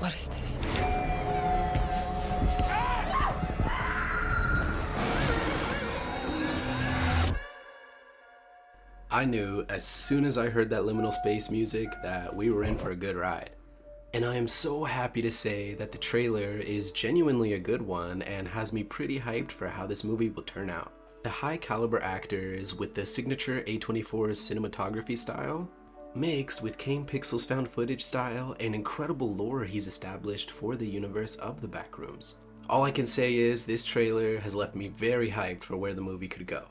What is this? I knew as soon as I heard that liminal space music that we were in for a good ride. And I am so happy to say that the trailer is genuinely a good one and has me pretty hyped for how this movie will turn out. The high caliber actors with the signature A24's cinematography style, mixed with Kane Pixel's found footage style and incredible lore he's established for the universe of the Backrooms. All I can say is this trailer has left me very hyped for where the movie could go.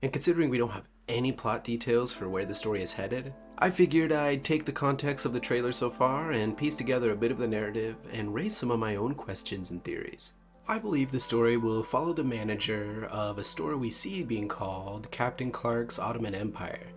And considering we don't have any plot details for where the story is headed, I figured I'd take the context of the trailer so far and piece together a bit of the narrative and raise some of my own questions and theories. I believe the story will follow the manager of a store we see being called Captain Clark's Ottoman Empire.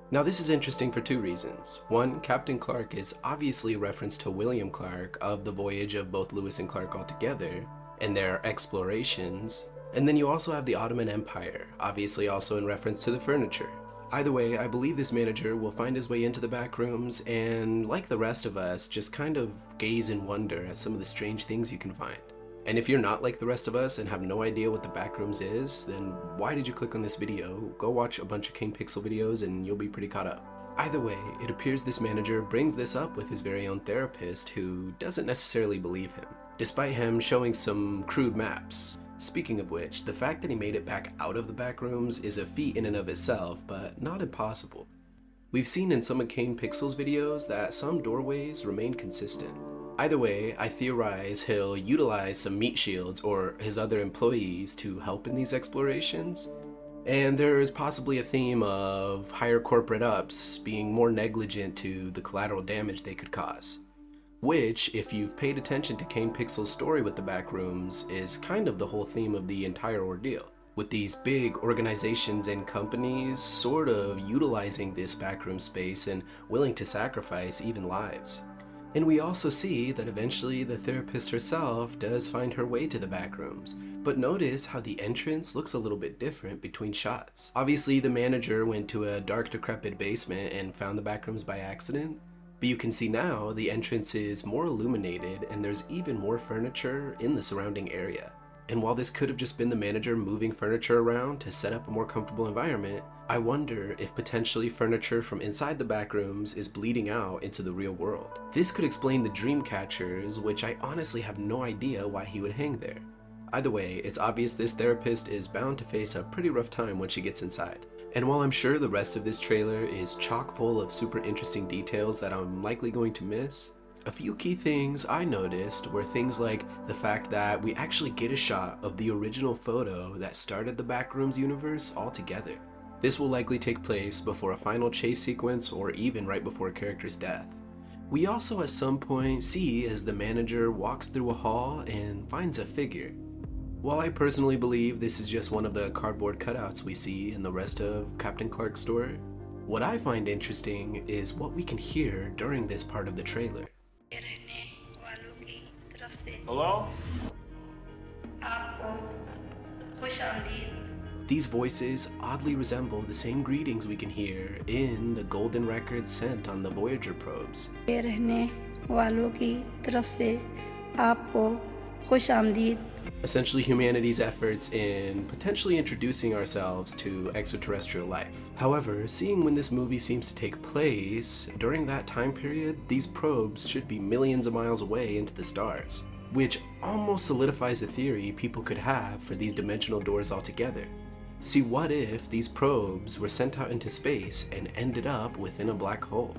Now this is interesting for two reasons. One, Captain Clark is obviously a reference to William Clark of the voyage of both Lewis and Clark altogether, and their explorations. And then you also have the Ottoman Empire, obviously also in reference to the furniture. Either way, I believe this manager will find his way into the back rooms and, like the rest of us, just kind of gaze in wonder at some of the strange things you can find. And if you're not like the rest of us and have no idea what the Backrooms is, then why did you click on this video? Go watch a bunch of Kane Pixel videos and you'll be pretty caught up. Either way, it appears this manager brings this up with his very own therapist who doesn't necessarily believe him, despite him showing some crude maps. Speaking of which, the fact that he made it back out of the Backrooms is a feat in and of itself, but not impossible. We've seen in some of Kane Pixel's videos that some doorways remain consistent. Either way, I theorize he'll utilize some meat shields or his other employees to help in these explorations. And there is possibly a theme of higher corporate ups being more negligent to the collateral damage they could cause. Which, if you've paid attention to Kane Pixel's story with the Backrooms, is kind of the whole theme of the entire ordeal. With these big organizations and companies sort of utilizing this backroom space and willing to sacrifice even lives. And we also see that eventually the therapist herself does find her way to the backrooms, but notice how the entrance looks a little bit different between shots. Obviously the manager went to a dark decrepit basement and found the backrooms by accident, but you can see now the entrance is more illuminated and there's even more furniture in the surrounding area. And while this could have just been the manager moving furniture around to set up a more comfortable environment, I wonder if potentially furniture from inside the backrooms is bleeding out into the real world. This could explain the dream catchers, which I honestly have no idea why he would hang there. Either way, it's obvious this therapist is bound to face a pretty rough time when she gets inside. And while I'm sure the rest of this trailer is chock full of super interesting details that I'm likely going to miss, a few key things I noticed were things like the fact that we actually get a shot of the original photo that started the Backrooms universe altogether. This will likely take place before a final chase sequence or even right before a character's death. We also at some point see as the manager walks through a hall and finds a figure. While I personally believe this is just one of the cardboard cutouts we see in the rest of Captain Clark's story, what I find interesting is what we can hear during this part of the trailer. Hello? These voices oddly resemble the same greetings we can hear in the golden records sent on the Voyager probes. Essentially humanity's efforts in potentially introducing ourselves to extraterrestrial life. However, seeing when this movie seems to take place, during that time period, these probes should be millions of miles away into the stars, which almost solidifies the theory people could have for these dimensional doors altogether. See, what if these probes were sent out into space and ended up within a black hole?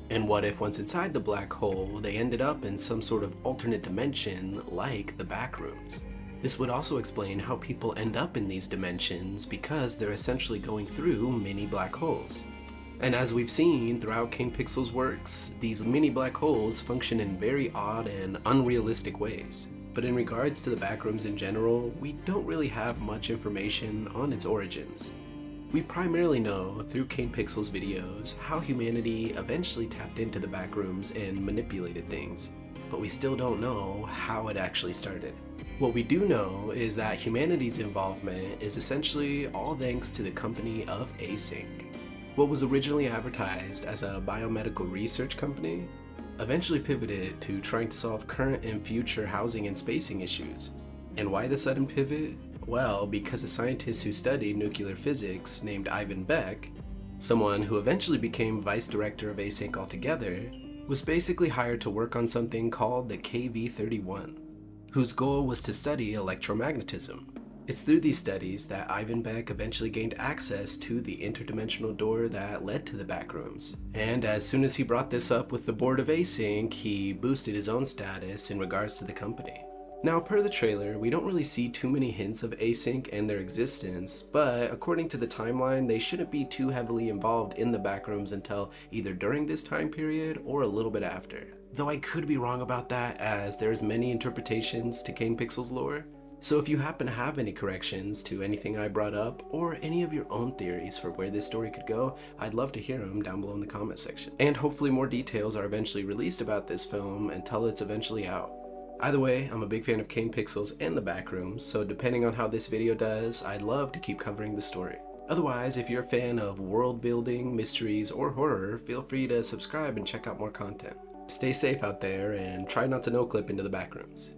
And what if once inside the black hole, they ended up in some sort of alternate dimension like the Backrooms? This would also explain how people end up in these dimensions because they're essentially going through mini black holes. And as we've seen throughout Kane Pixel's works, these mini black holes function in very odd and unrealistic ways. But in regards to the Backrooms in general, we don't really have much information on its origins. We primarily know through Kane Pixel's videos how humanity eventually tapped into the Backrooms and manipulated things, but we still don't know how it actually started. What we do know is that humanity's involvement is essentially all thanks to the company of Async. What was originally advertised as a biomedical research company eventually pivoted to trying to solve current and future housing and spacing issues. And why the sudden pivot? Well, because a scientist who studied nuclear physics named Ivan Beck, someone who eventually became vice director of Async altogether, was basically hired to work on something called the KV-31, whose goal was to study electromagnetism. It's through these studies that Ivan Beck eventually gained access to the interdimensional door that led to the backrooms. And as soon as he brought this up with the board of Async, he boosted his own status in regards to the company. Now, per the trailer, we don't really see too many hints of Async and their existence, but according to the timeline, they shouldn't be too heavily involved in the backrooms until either during this time period or a little bit after. Though I could be wrong about that, as there's many interpretations to Kane Pixel's lore. So if you happen to have any corrections to anything I brought up, or any of your own theories for where this story could go, I'd love to hear them down below in the comment section. And hopefully more details are eventually released about this film until it's eventually out. Either way, I'm a big fan of Kane Pixels and the Backrooms, so depending on how this video does, I'd love to keep covering the story. Otherwise, if you're a fan of world building, mysteries, or horror, feel free to subscribe and check out more content. Stay safe out there and try not to no-clip into the Backrooms.